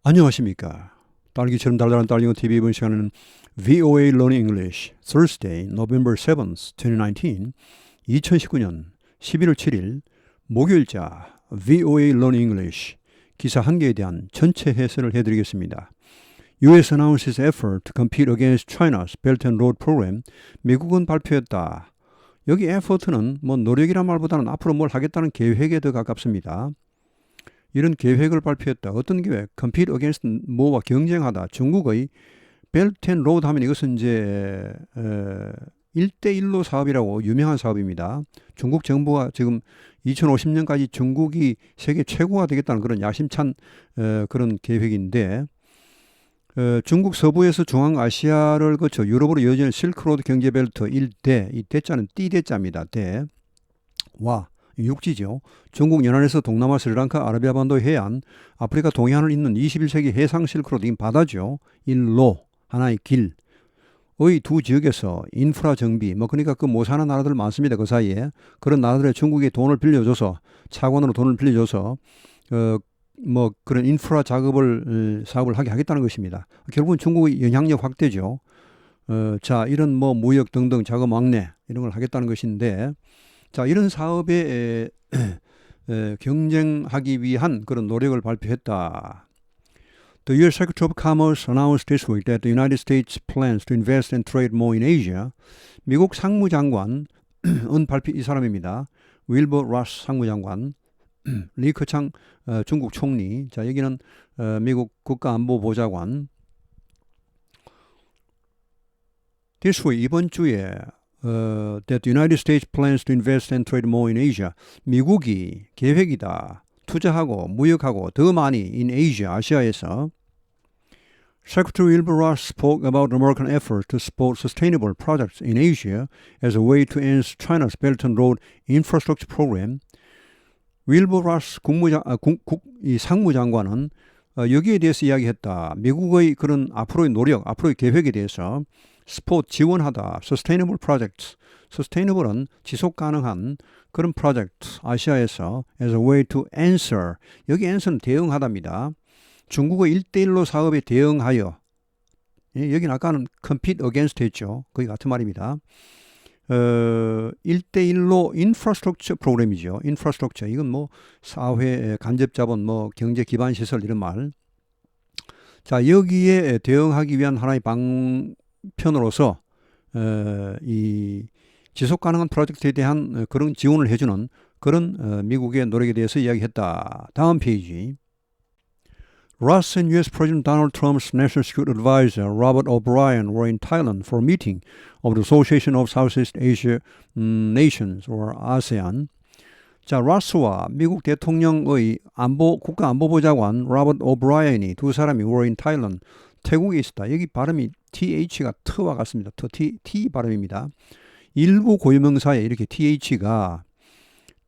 안녕하십니까. 딸기처럼 달달한 딸기노 TV 이번 시간에는 VOA Learning English Thursday, November 7th, 2019 2019년 11월 7일 목요일자 VOA Learning English 기사 한 개에 대한 전체 해설을 해드리겠습니다. US announces effort to compete against China's Belt and Road Program. 미국은 발표했다. 여기 effort는 노력이란 말보다는 앞으로 뭘 하겠다는 계획에 더 가깝습니다. 이런 계획을 발표했다. 어떤 계획? compete against 뭐와 경쟁하다. 중국의 Belt and Road 하면 이것은 이제 1대1로 사업이라고 유명한 사업입니다. 중국 정부가 지금 2050년까지 중국이 세계 최고가 되겠다는 그런 야심찬 그런 계획인데 중국 서부에서 중앙아시아를 거쳐 유럽으로 이어지는 실크로드 경제벨트 1대, 이 대자는 띠대자입니다. 대와 육지죠. 중국 연안에서 동남아 스리랑카 아라비아 반도 해안, 아프리카 동해안을 잇는 21세기 해상 실크로드, 이 바다죠. 일로, 하나의 길의 두 지역에서 인프라 정비, 그러니까 그 못 사는 나라들 많습니다. 그 사이에. 그런 나라들에 중국이 돈을 빌려줘서, 차관으로 돈을 빌려줘서, 그런 인프라 사업을 하게 하겠다는 것입니다. 결국은 중국의 영향력 확대죠. 자, 이런 무역 등등 자금 왕래, 이런 걸 하겠다는 것인데, 자, 이런 사업에 경쟁하기 위한 그런 노력을 발표했다. The U.S. Secretary of Commerce announced this week that the United States plans to invest and trade more in Asia. 미국 상무장관은 이 사람입니다. 윌버 로스 상무장관, 리 커창 중국 총리, 자, 여기는 미국 국가안보보좌관. This week, 이번 주에 that the United States plans to invest and trade more in Asia. 미국이 계획이다. 투자하고 무역하고 더 많이 in Asia, 아시아에서. Secretary Wilbur Ross spoke about American efforts to support sustainable projects in Asia as a way to end China's Belt and Road Infrastructure Program. 윌버 로스 상무장관은 여기에 대해서 이야기했다. 미국의 그런 앞으로의 노력, 앞으로의 계획에 대해서 스포츠 지원하다. Sustainable projects. Sustainable은 지속 가능한 그런 프로젝트 아시아에서 as a way to answer. 여기 answer는 대응하답니다. 중국의 1대1로 사업에 대응하여. 여기는 아까는 compete against 했죠. 거기 같은 말입니다. 1대1로 인프라스트럭처 프로그램이죠. 인프라스트럭처. 이건 사회 간접 자본, 경제 기반 시설 이런 말. 자, 여기에 대응하기 위한 하나의 방편으로서 이 지속 가능한 프로젝트에 대한 그런 지원을 해주는 그런 미국의 노력에 대해서 이야기했다. 다음 페이지. Ross and U.S. President Donald Trump's National Security Advisor Robert O'Brien were in Thailand for a meeting of the Association of Southeast Asia Nations, or ASEAN. 자, 로스와 미국 대통령의 국가안보보좌관 로버트 오브라이언이 두 사람이 were in Thailand, 태국에 있었다. 여기 발음이 TH가 트와 같습니다. T 발음입니다. 일부 고유명사에 이렇게 TH가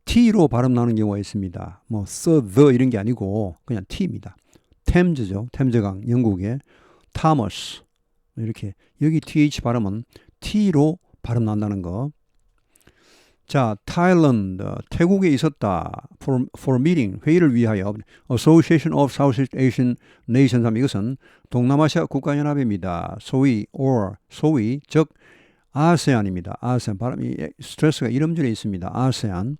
T로 발음 나는 경우가 있습니다. the 이런 게 아니고 그냥 T입니다. 템즈죠. 템즈강, 영국의 타머스. 이렇게 여기 TH 발음은 T로 발음 난다는 거. 자, 타일랜드, 태국에 있었다. for meeting, 회의를 위하여. Association of Southeast Asian Nations 하면 이것은 동남아시아 국가연합입니다. 소위, 즉 아세안입니다. 아세안, 발음이 스트레스가 이름줄에 있습니다. 아세안.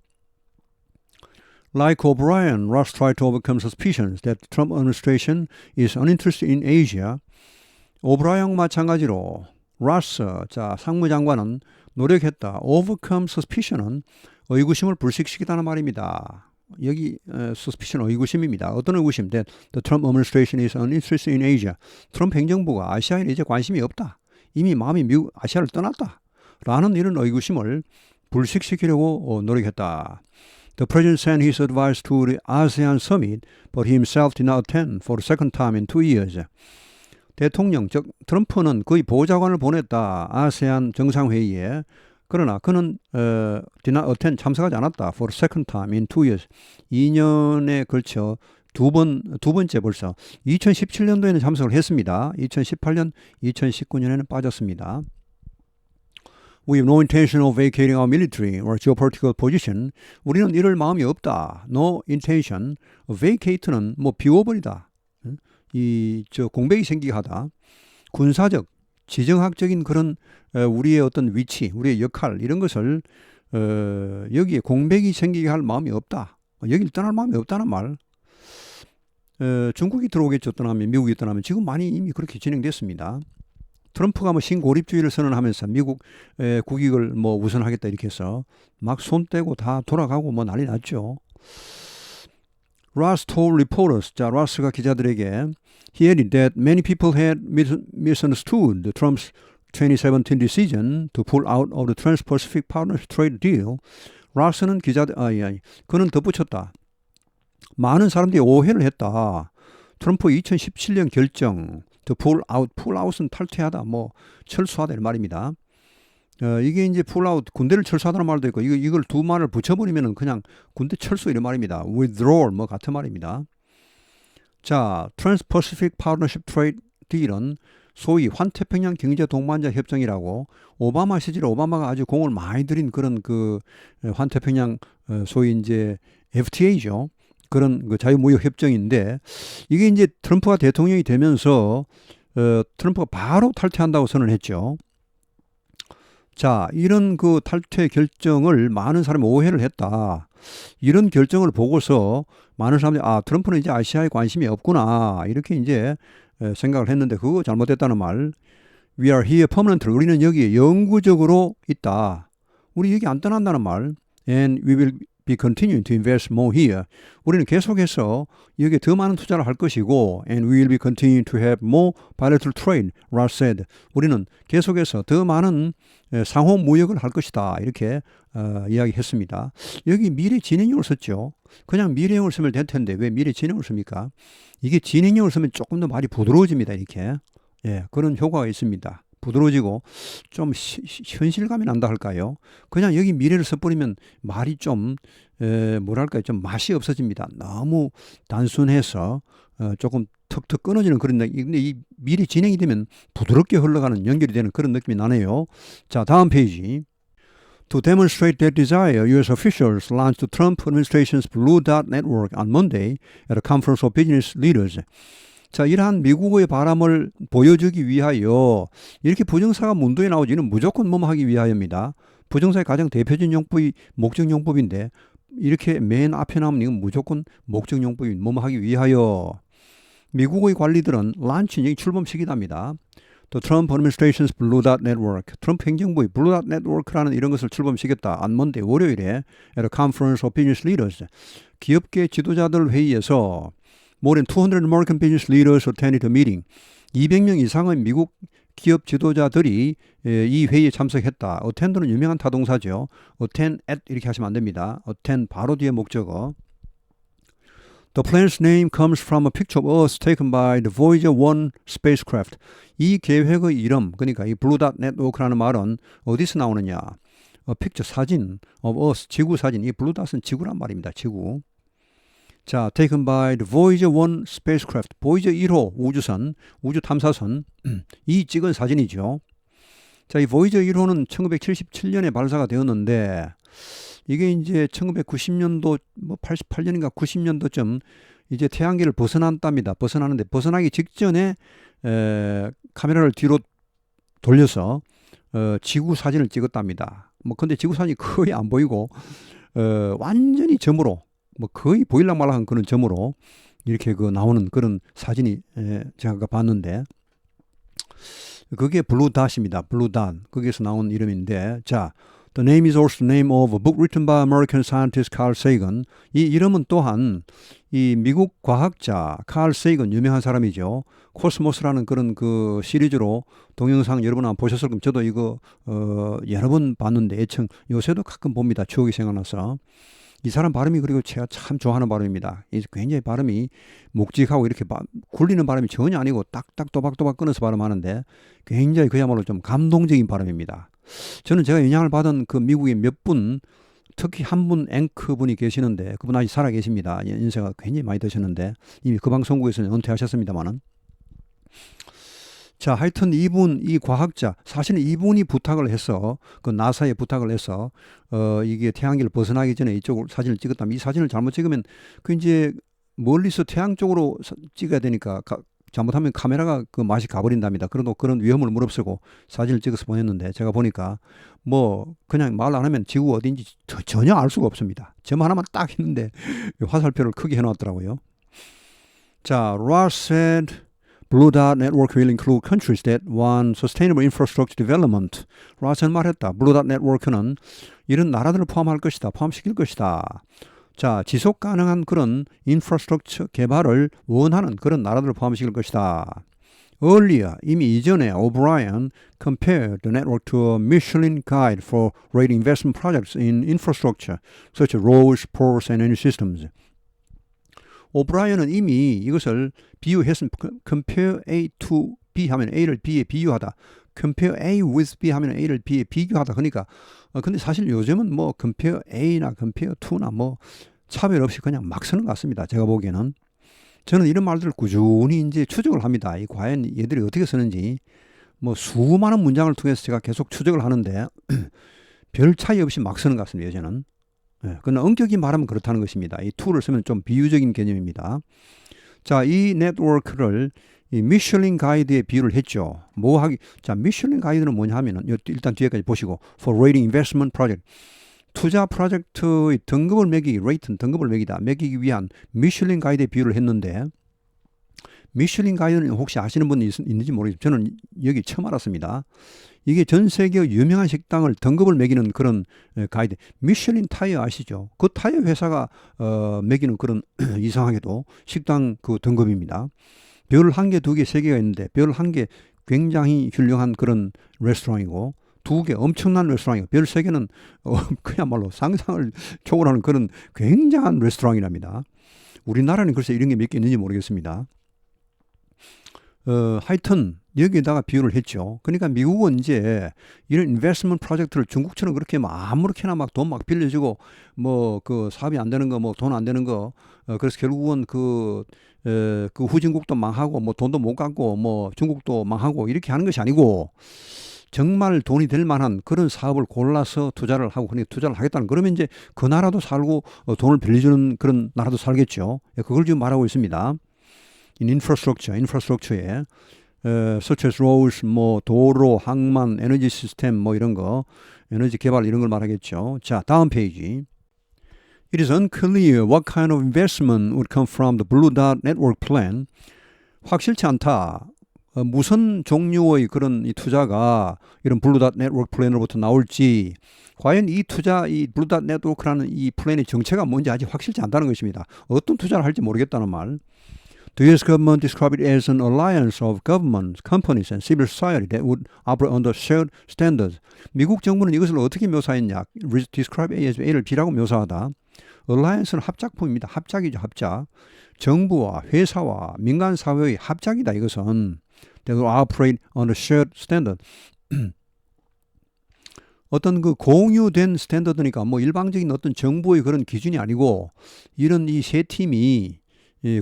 Like O'Brien, Ross tried to overcome suspicions that the Trump administration is uninterested in Asia. 오브라이언 마찬가지로 로스, 자, 상무장관은 노력했다. Overcome suspicion은 의구심을 불식시키다는 말입니다. 여기 suspicion 의구심입니다. 어떤 의구심? That the Trump administration is uninterested in Asia. 트럼프 행정부가 아시아에 이제 관심이 없다. 이미 마음이 미국 아시아를 떠났다. 라는 이런 의구심을 불식시키려고 노력했다. The president sent his advice to the ASEAN summit, but he himself did not attend for the second time in 2 years. 대통령, 즉 트럼프는 거의 보좌관을 보냈다. 아세안 정상회의에. 그러나 그는 did not attend, 참석하지 않았다. For the second time in 2 years. 2년에 걸쳐 두 번째 벌써. 2017년도에는 참석을 했습니다. 2018년, 2019년에는 빠졌습니다. We have no intention of vacating our military or geopolitical position. 우리는 이럴 마음이 없다. No intention. vacate는 비워버리다. 공백이 생기게 하다. 군사적, 지정학적인 그런 우리의 어떤 위치, 우리의 역할 이런 것을 여기에 공백이 생기게 할 마음이 없다. 여기를 떠날 마음이 없다는 말. 중국이 들어오겠죠. 떠나면, 미국이 떠나면. 지금 많이 이미 그렇게 진행됐습니다. 트럼프가 뭐 신고립주의를 선언하면서 미국 국익을 뭐 우선하겠다 이렇게 해서 막 손 떼고 다 돌아가고 뭐 난리 났죠. Ross told reporters, 자, 로스가 기자들에게 he added that many people had misunderstood Trump's 2017 decision to pull out of the Trans-Pacific Partnership Trade Deal. 로스는 그는 덧붙였다. 많은 사람들이 오해를 했다. 트럼프 2017년 결정, to pull out은 탈퇴하다, 뭐 철수하다 이런 말입니다. 이게 이제 pull out, 군대를 철수하다는 말도 있고, 이걸 두 말을 붙여버리면은 그냥 군대 철수 이런 말입니다. withdrawal 뭐 같은 말입니다. 자, Trans-Pacific Partnership Trade Deal은 소위 환태평양 경제 동반자 협정이라고 오바마 시절에 오바마가 아주 공을 많이 들인 그런 그 환태평양 소위 이제 FTA죠. 그런 그 자유무역 협정인데 이게 이제 트럼프가 대통령이 되면서 트럼프가 바로 탈퇴한다고 선언했죠. 자, 이런 그 탈퇴 결정을 많은 사람이 오해를 했다. 이런 결정을 보고서 많은 사람들이 트럼프는 이제 아시아에 관심이 없구나 이렇게 이제 생각을 했는데 그거 잘못됐다는 말. We are here permanently. 우리는 여기에 영구적으로 있다. 우리 여기 안 떠난다는 말. And we will be continuing to invest more here. 우리는 계속해서 여기에 더 많은 투자를 할 것이고 and we will be continuing to have more bilateral trade, Ross said. 우리는 계속해서 더 많은 상호 무역을 할 것이다. 이렇게 이야기했습니다. 여기 미래 진행형을 썼죠. 그냥 미래형을 쓰면 될 텐데 왜 미래 진행을 씁니까? 이게 진행형을 쓰면 조금 더 말이 부드러워집니다. 이렇게. 그런 효과가 있습니다. 부드러워지고 좀 현실감이 난다 할까요? 그냥 여기 미래를 써버리면 말이 좀 뭐랄까요? 좀 맛이 없어집니다. 너무 단순해서 조금 턱턱 끊어지는 그런 느낌. 근데 이 미래 진행이 되면 부드럽게 흘러가는 연결이 되는 그런 느낌이 나네요. 자, 다음 페이지. To demonstrate their desire, U.S. officials launched the Trump administration's Blue Dot Network on Monday at a conference of business leaders. 자, 이러한 미국의 바람을 보여주기 위하여 이렇게 부정사가 문도에 나오지 이는 무조건 뭐하기 위하여입니다. 부정사의 가장 대표적인 용법이 목적용법인데 이렇게 맨 앞에 나오면 이건 무조건 목적용법이 뭐하기 위하여. 미국의 관리들은 란치 여기 출범시키답니다. The Trump administration's Blue Dot Network. 트럼프 행정부의 Blue Dot Network라는 이런 것을 출범시켰다. on Monday, 월요일에 at a conference of business leaders. 기업계 지도자들 회의에서 More than 200 American business leaders attended the meeting. 200명 이상의 미국 기업 지도자들이 이 회의에 참석했다. attend는 유명한 타동사죠. attend at 이렇게 하시면 안 됩니다. attend 바로 뒤에 목적어. The plan's name comes from a picture of Earth taken by the Voyager 1 spacecraft. 이 계획의 이름, 그러니까 이 Blue Dot Network라는 말은 어디서 나오느냐? picture 사진 of Earth, 지구 사진. 이 Blue Dot은 지구란 말입니다. 지구. 자, taken by the Voyager 1 spacecraft, Voyager 1호 우주선, 우주 탐사선, 이 찍은 사진이죠. 자, 이 Voyager 1호는 1977년에 발사가 되었는데, 이게 이제 1990년도, 88년인가 90년도쯤 이제 태양계를 벗어난답니다. 벗어나는데, 벗어나기 직전에, 카메라를 뒤로 돌려서, 지구 사진을 찍었답니다. 근데 지구 사진이 거의 안 보이고, 완전히 점으로, 거의 보일락말락한 그런 점으로 이렇게 나오는 그런 사진이 제가 봤는데 그게 블루닷입니다. 블루닷. 거기에서 나온 이름인데 자, the name is also the name of a book written by American scientist Carl Sagan. 이 이름은 또한 이 미국 과학자 칼 세이건 유명한 사람이죠. 코스모스라는 그런 그 시리즈로 동영상 여러분 한번 보셨을 겁니다. 저도 이거 여러 번 봤는데 애청 요새도 가끔 봅니다. 추억이 생각나서. 이 사람 발음이 그리고 제가 참 좋아하는 발음입니다. 굉장히 발음이 묵직하고 이렇게 굴리는 발음이 전혀 아니고 딱딱 또박또박 끊어서 발음하는데 굉장히 그야말로 좀 감동적인 발음입니다. 저는 제가 영향을 받은 그 미국의 몇 분, 특히 한 분 앵커분이 계시는데 그분 아직 살아 계십니다. 연세가 굉장히 많이 드셨는데 이미 그 방송국에서는 은퇴하셨습니다만은. 자, 하여튼 이 과학자, 사실은 이분이 부탁을 해서, 그 나사에 부탁을 해서, 이게 태양계를 벗어나기 전에 이쪽으로 사진을 찍었다면, 이 사진을 잘못 찍으면, 그 이제 멀리서 태양 쪽으로 찍어야 되니까, 잘못하면 카메라가 그 맛이 가버린답니다. 그래도 그런 위험을 무릅쓰고 사진을 찍어서 보냈는데 제가 보니까 뭐 그냥 말 안 하면 지구 어딘지 전혀 알 수가 없습니다. 점 하나만 딱 있는데 화살표를 크게 해놨더라고요. 자, Ross said Blue Dot Network will include countries that want sustainable infrastructure development. Ross는 말했다. Blue Dot Network는 이런 나라들을 포함할 것이다. 포함시킬 것이다. 자, 지속 가능한 그런 인프라스트럭처 개발을 원하는 그런 나라들을 포함시킬 것이다. Earlier, 이미 이전에 O'Brien compared the network to a Michelin guide for rating investment projects in infrastructure, such as roads, ports, and energy systems. 오브라이언은 이미 이것을 비유했습니다. Compare A to B 하면 A를 B에 비유하다. Compare A with B 하면 A를 B에 비교하다. 그러니까 근데 사실 요즘은 뭐 Compare A나 Compare to나 뭐 차별 없이 그냥 막 쓰는 것 같습니다. 제가 보기에는. 저는 이런 말들을 꾸준히 이제 추적을 합니다. 이 과연 얘들이 어떻게 쓰는지 뭐 수많은 문장을 통해서 제가 계속 추적을 하는데 별 차이 없이 막 쓰는 것 같습니다. 요새는. 네, 그러나 엄격히 말하면 그렇다는 것입니다. 이 툴을 쓰면 좀 비유적인 개념입니다. 자, 이 네트워크를 이 미슐린 가이드에 비유를 했죠. 자, 미슐린 가이드는 뭐냐 하면은 일단 뒤에까지 보시고 for rating investment project. 투자 프로젝트의 등급을 매기기, 레이튼 등급을 매기기 위한 미슐린 가이드에 비유를 했는데 미슐린 가이드는 혹시 아시는 분이 있는지 모르겠어요. 저는 여기 처음 알았습니다. 이게 전 세계 유명한 식당을 등급을 매기는 그런 가이드. 미슐린 타이어 아시죠? 그 타이어 회사가 매기는 그런 이상하게도 식당 그 등급입니다. 별 1개, 2개, 3개가 있는데 별 1개 굉장히 훌륭한 그런 레스토랑이고 2개 엄청난 레스토랑이고 별 3개는 그야말로 상상을 초월하는 그런 굉장한 레스토랑이랍니다. 우리나라는 글쎄 이런 게 몇 개 있는지 모르겠습니다. 하여튼 여기에다가 비유를 했죠. 그러니까 미국은 이제 이런 인베스트먼트 프로젝트를 중국처럼 그렇게 막 아무렇게나 막 돈 막 빌려주고 뭐 그 사업이 안 되는 거 뭐 돈 안 되는 거 그래서 결국은 그 후진국도 망하고 뭐 돈도 못 갚고 뭐 중국도 망하고 이렇게 하는 것이 아니고 정말 돈이 될 만한 그런 사업을 골라서 투자를 하고 그러니까 투자를 하겠다는 그러면 이제 그 나라도 살고 돈을 빌려주는 그런 나라도 살겠죠. 그걸 지금 말하고 있습니다. 인프라스트럭처에 such as roads, 뭐 도로, 항만, 에너지 시스템 뭐 이런 거, 에너지 개발 이런 걸 말하겠죠. 자, 다음 페이지. It is unclear what kind of investment would come from the Blue Dot Network plan. 확실치 않다. 무슨 종류의 그런 이 투자가 이런 블루 닷 네트워크 플랜으로부터 나올지 과연 이 투자 이 블루 닷 네트워크라는 이 플랜의 정체가 뭔지 아직 확실치 않다는 것입니다. 어떤 투자를 할지 모르겠다는 말. The U.S. government described it as an alliance of governments, companies, and civil society that would operate under shared standards. 미국 정부는 이것을 어떻게 묘사했냐? Describe A as A를 B라고 묘사하다. Alliance는 합작품입니다. 합작이죠, 합작. 정부와 회사와 민간 사회의 합작이다. 이것은 that would operate under shared standard. 어떤 그 공유된 스탠더드니까 뭐 일방적인 어떤 정부의 그런 기준이 아니고 이런 이 세 팀이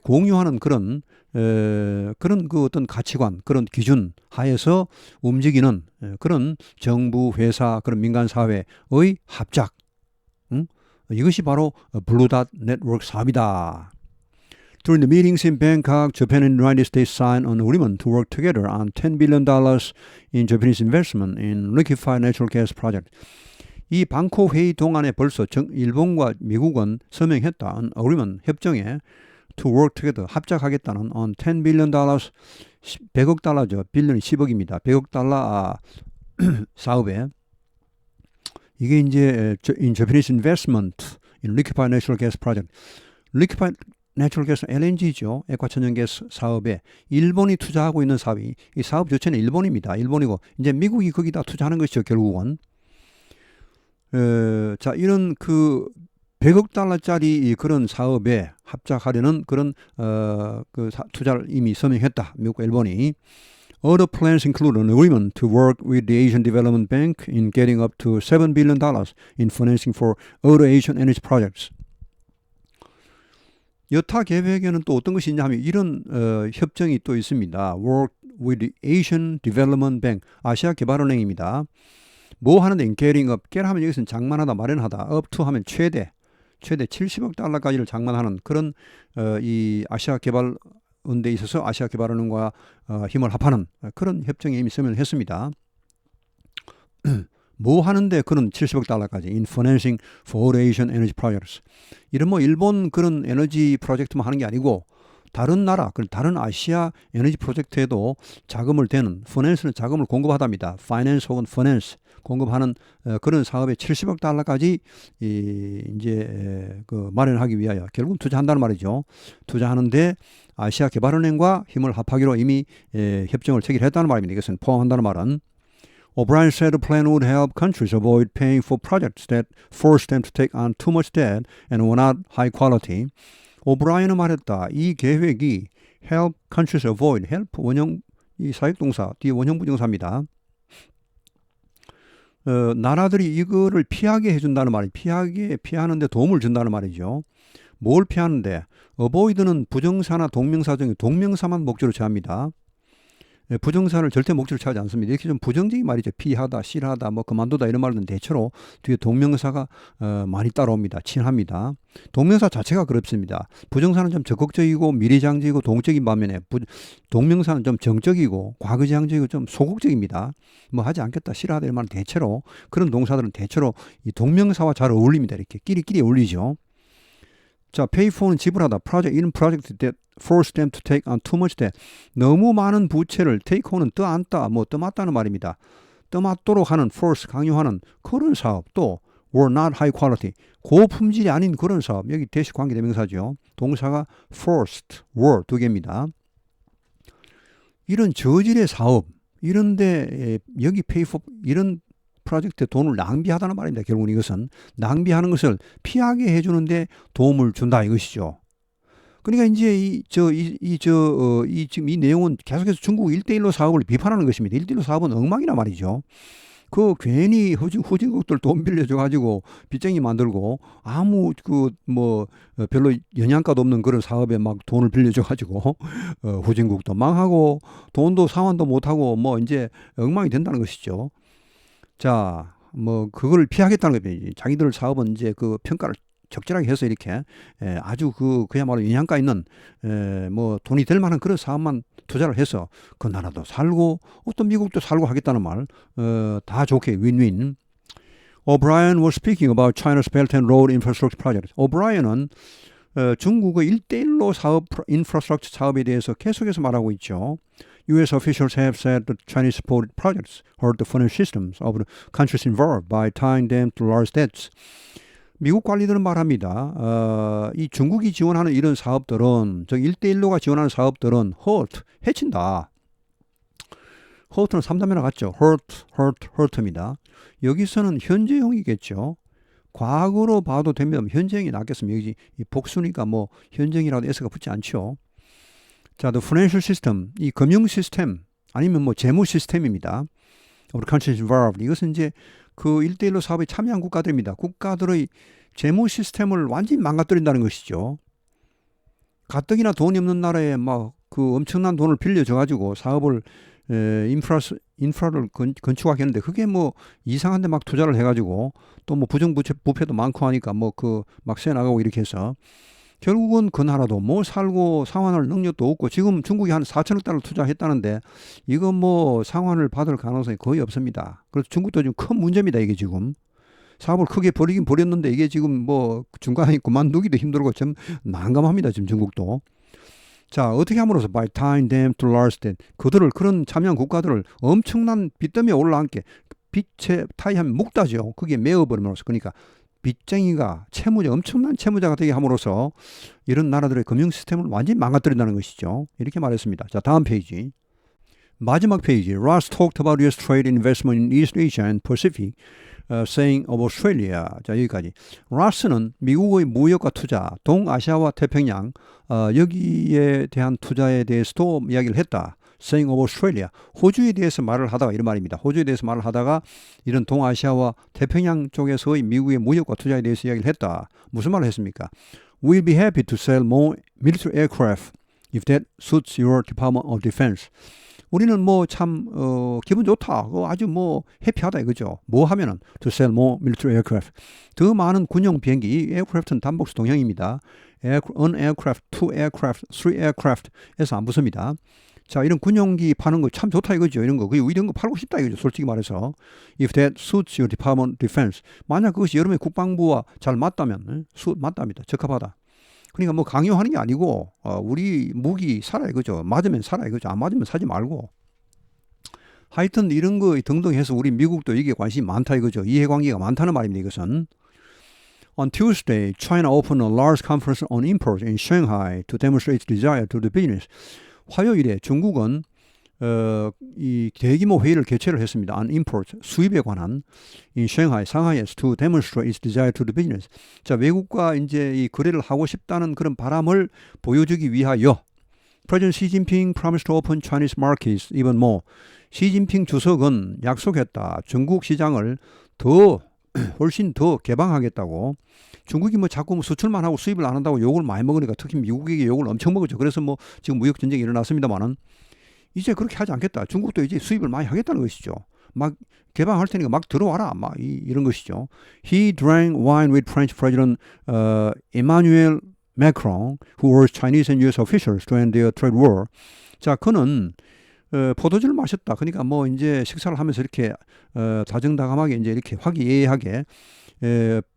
공유하는 그런 그 어떤 가치관, 그런 기준 하에서 움직이는 그런 정부, 회사, 그런 민간 사회의 합작. 이것이 바로 블루 닷 네트워크 사업이다. During the meetings in Bangkok, Japan and the United States signed an agreement to work together on $10 billion in Japanese investment in liquefied natural gas project. 이 방콕 회의 동안에 벌써 일본과 미국은 서명했다. agreement, 협정에 to work together, 합작하겠다는 on $10 billion, 100억 달러죠. 빌런이 10억입니다. 100억 달러 사업에 이게 이제 in Japanese investment in liquefied natural gas project. liquefied natural gas LNG죠. 액화천연가스 사업에 일본이 투자하고 있는 사업이 이 사업 주체는 일본입니다. 일본이고 이제 미국이 거기다 투자하는 것이죠. 결국은. 자, 이런 그 100억 달러짜리 그런 사업에 합작하려는 그런 투자를 이미 서명했다. 미국과 일본이. Other plans include an agreement to work with the Asian Development Bank in getting up to $7 billion in financing for other Asian energy projects. 여타 계획에는 또 어떤 것이 있냐 하면 이런 협정이 또 있습니다. Work with the Asian Development Bank, 아시아 개발은행입니다. 뭐 하는데 getting up, get 하면 여기서는 장만하다, 마련하다, up to 하면 최대 70억 달러까지를 장만하는 그런 이 아시아 개발 데 있어서 아시아 개발은행과 힘을 합하는 그런 협정에 이미 서명을 했습니다. 뭐 하는데 그런 70억 달러까지 in financing for Asian energy projects. 이런 뭐 일본 그런 에너지 프로젝트만 하는 게 아니고 다른 나라, 다른 아시아 에너지 프로젝트에도 자금을 대는, 파이낸스는 자금을 공급하답니다. 파이낸스 혹은 파이낸스 공급하는 그런 사업에 70억 달러까지 이제 그 마련하기 위하여 결국 투자한다는 말이죠. 투자하는데 아시아 개발은행과 힘을 합하기로 이미 협정을 체결했다는 말입니다. 이것은 포함한다는 말은 O'Brien said the plan would help countries avoid paying for projects that forced them to take on too much debt and were not high quality. 오브라이언은 말했다. 이 계획이 help countries avoid, help 원형 이 사역동사 뒤에 원형 부정사입니다. 나라들이 이거를 피하게 해준다는 말이 피하는데 도움을 준다는 말이죠. 뭘 피하는데? avoid는 부정사나 동명사 중에 동명사만 목적으로 취합니다. 부정사를 절대 목적으로 취하지 않습니다. 이렇게 좀 부정적인 말이죠. 피하다, 싫어하다, 뭐 그만두다 이런 말은 대체로 뒤에 동명사가 많이 따라옵니다. 친합니다. 동명사 자체가 그렇습니다. 부정사는 좀 적극적이고 미래지향적이고 동적인 반면에 동명사는 좀 정적이고 과거지향적이고 좀 소극적입니다. 뭐 하지 않겠다, 싫어하다 이런 말은 대체로 그런 동사들은 대체로 이 동명사와 잘 어울립니다. 이렇게 끼리끼리 어울리죠. 자, pay for는 지불하다. 이런 프로젝트 that force them to take on too much debt. 너무 많은 부채를 take on은 떠안다, 뭐 떠맡다는 말입니다. 떠맡도록 하는 force, 강요하는 그런 사업. 또 were not high quality. 고품질이 아닌 그런 사업. 여기 대시 관계대명사죠. 동사가 forced, were 두 개입니다. 이런 저질의 사업, 이런데 여기 pay for 이런 프로젝트에 돈을 낭비하다는 말입니다. 결국은 이것은 낭비하는 것을 피하게 해주는데 도움을 준다 이것이죠. 그러니까 이제 지금 이 내용은 계속해서 중국 1대1로 사업을 비판하는 것입니다. 1대1로 사업은 엉망이란 말이죠. 그 괜히 후진국들 돈 빌려줘가지고 빚쟁이 만들고 아무 별로 영양가도 없는 그런 사업에 막 돈을 빌려줘가지고 후진국도 망하고 돈도 상환도 못하고 뭐 이제 엉망이 된다는 것이죠. 자, 뭐 그걸 피하겠다는 겁니다. 자기들 사업은 이제 그 평가를 적절하게 해서 이렇게 아주 그야말로 영양가 있는 뭐 돈이 될 만한 그런 사업만 투자를 해서 그 나라도 살고 어떤 미국도 살고 하겠다는 말 다 좋게 윈윈. O'Brien was speaking about China's Belt and Road Infrastructure Project. 오브라이언은 중국의 1대1로 사업 인프라스트럭처 사업에 대해서 계속해서 말하고 있죠. U.S. officials have said that Chinese-supported projects hurt the financial systems of the countries involved by tying them to large debts. 미국 관리들은 말합니다. 이 중국이 지원하는 이런 사업들은, 즉 1대1로가 지원하는 사업들은 해친다. hurt는 3단면에 같죠. hurt입니다. 여기서는 현재형이겠죠. 과거로 봐도 되면 현재형이 낫겠습니다. 여기 복수니까 뭐 현재형이라도 s가 붙지 않죠. 자, the financial system, 이 금융 시스템 아니면 뭐 재무 시스템입니다. 우리 countries involved. 이것은 이제 그 1대1로 사업에 참여한 국가들입니다. 국가들의 재무 시스템을 완전히 망가뜨린다는 것이죠. 가뜩이나 돈이 없는 나라에 막 그 엄청난 돈을 빌려줘 가지고 사업을 인프라를 건축하겠는데 그게 뭐 이상한 데 막 투자를 해가지고 또 뭐 부패도 많고 하니까 뭐 막 새나가고 이렇게 해서 결국은 그 나라도 뭐 살고 상환할 능력도 없고 지금 중국이 한 4천억 달러 투자했다는데 이거 뭐 상환을 받을 가능성이 거의 없습니다. 그래서 중국도 지금 큰 문제입니다. 이게 지금 사업을 크게 벌이긴 벌였는데 이게 지금 뭐 중간에 그만두기도 힘들고 좀 난감합니다. 지금 중국도. 자, 어떻게 함으로써 by tying them to large debt, 그들을 그런 참여한 국가들을 엄청난 빚더미에 올라앉게 빚에 타이하면 묶다죠. 그게 메어버림으로써. 그러니까 빚쟁이가 엄청난 채무자가 되게 함으로써 이런 나라들의 금융 시스템을 완전히 망가뜨린다는 것이죠. 이렇게 말했습니다. 자, 다음 페이지. 마지막 페이지. Ross talked about U.S. trade and investment in East Asia and Pacific, saying of Australia. 자, 여기까지. 로스는 미국의 무역과 투자, 동아시아와 태평양 여기에 대한 투자에 대해서도 이야기를 했다. saying of Australia. 호주에 대해서 말을 하다가 이런 말입니다. 호주에 대해서 말을 하다가 이런 동아시아와 태평양 쪽에서의 미국의 무역과 투자에 대해서 이야기를 했다. 무슨 말을 했습니까? We'll be happy to sell more military aircraft if that suits your Department of Defense. 우리는 뭐 참 기분 좋다. 아주 뭐 해피하다 이거죠. 뭐 하면은 to sell more military aircraft. 더 많은 군용 비행기. 이 aircraft는 단복수 동형입니다. one aircraft, two aircraft, three aircraft에서 안 붙습니다. 자, 이런 군용기 파는 거 참 좋다 이거죠. 이런 거. 이런 거 팔고 싶다 이거죠. 솔직히 말해서. If that suits your Department of Defense. 만약 그것이 여러분의 국방부와 잘 맞다면, 맞답니다. 적합하다. 그러니까 뭐 강요하는 게 아니고, 우리 무기 사라 이거죠. 맞으면 사라 이거죠. 안 맞으면 사지 말고. 하여튼 이런 거 등등 해서 우리 미국도 이게 관심이 많다 이거죠. 이해관계가 많다는 말입니다. 이것은. On Tuesday, China opened a large conference on imports in Shanghai to demonstrate its desire to do business. 화요일에 중국은 이 대규모 회의를 개최를 했습니다. On imports, 수입에 관한 in Shanghai, 상하이에서 to demonstrate its desire to do business. 자, 외국과 이제 이 거래를 하고 싶다는 그런 바람을 보여주기 위하여 President Xi Jinping promised to open Chinese markets even more. 시진핑 주석은 약속했다. 중국 시장을 훨씬 더 개방하겠다고. 중국이 뭐 자꾸 수출만 하고 수입을 안 한다고 욕을 많이 먹으니까 특히 미국에게 욕을 엄청 먹었죠. 그래서 뭐 지금 무역 전쟁이 일어났습니다만은 이제 그렇게 하지 않겠다. 중국도 이제 수입을 많이 하겠다는 것이죠. 막 개방할 테니까 막 들어와라. 막 이런 것이죠. He drank wine with French President Emmanuel Macron, who urged Chinese and U.S. officials to end their trade war. 자, 그는 포도주를 마셨다. 그러니까 뭐 이제 식사를 하면서 이렇게 다정다감하게 이제 이렇게 화기애애하게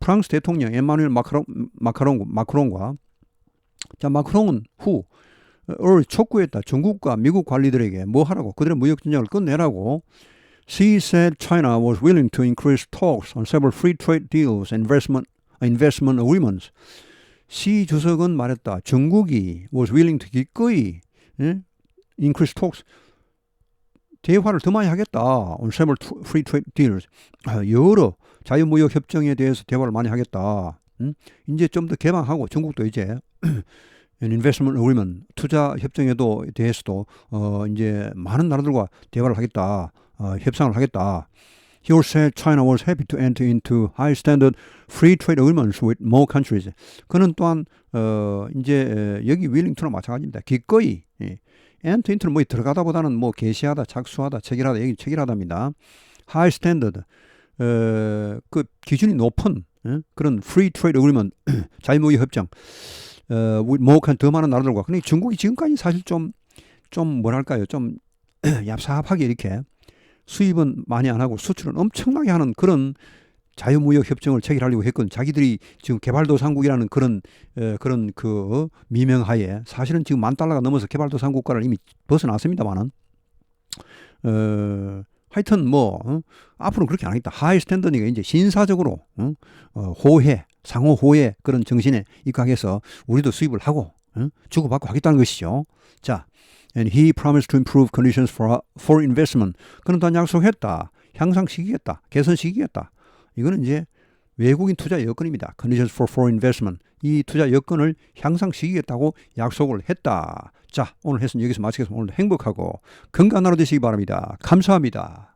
프랑스 대통령 에마누엘 마크롱과 자 마크롱은 촉구했다. 중국과 미국 관리들에게 뭐 하라고 그들의 무역 전쟁을 끝내라고. She said China was willing to increase talks on several free trade deals and investment agreements. 시 주석은 말했다. 중국이 was willing to 기꺼이 increase talks 대화를 더 많이 하겠다. On several free trade deals. 여러 자유무역 협정에 대해서 대화를 많이 하겠다. 이제 좀 더 개방하고 중국도 이제 investment agreement 투자 협정에도 대해서도 이제 많은 나라들과 대화를 하겠다. 협상을 하겠다. He also said China was happy to enter into high standard free trade agreements with more countries. 그는 또한 이제 여기 윌링턴과 마찬가지입니다. 기꺼이 enter into는 뭐 들어가다보다는 뭐 게시하다, 착수하다, 체결하다, 여기 체결하답니다. high standard 그 기준이 높은 그런 free trade agreement 자유무역 협정 더 많은 나라들과. 근데 중국이 지금까지 사실 좀 뭐랄까요, 좀 얍삽하게 이렇게 수입은 많이 안 하고 수출은 엄청나게 하는 그런 자유무역 협정을 체결하려고 했거든. 자기들이 지금 개발도상국이라는 그런 그 미명하에 사실은 지금 $10,000,000,000가 넘어서 개발도상 국가를 이미 벗어났습니다만은 하여튼 뭐 앞으로는 그렇게 안 하겠다. 하이 스탠더니까 이제 신사적으로 호혜, 상호 호혜 그런 정신에 입각해서 우리도 수입을 하고 주고받고 하겠다는 것이죠. 자, and he promised to improve conditions for investment. 그는 또한 약속했다. 향상시키겠다. 개선시키겠다. 이거는 이제 외국인 투자 여건입니다. Conditions for foreign investment. 이 투자 여건을 향상시키겠다고 약속을 했다. 자, 오늘 해서는 여기서 마치겠습니다. 오늘도 행복하고 건강한 하루 되시기 바랍니다. 감사합니다.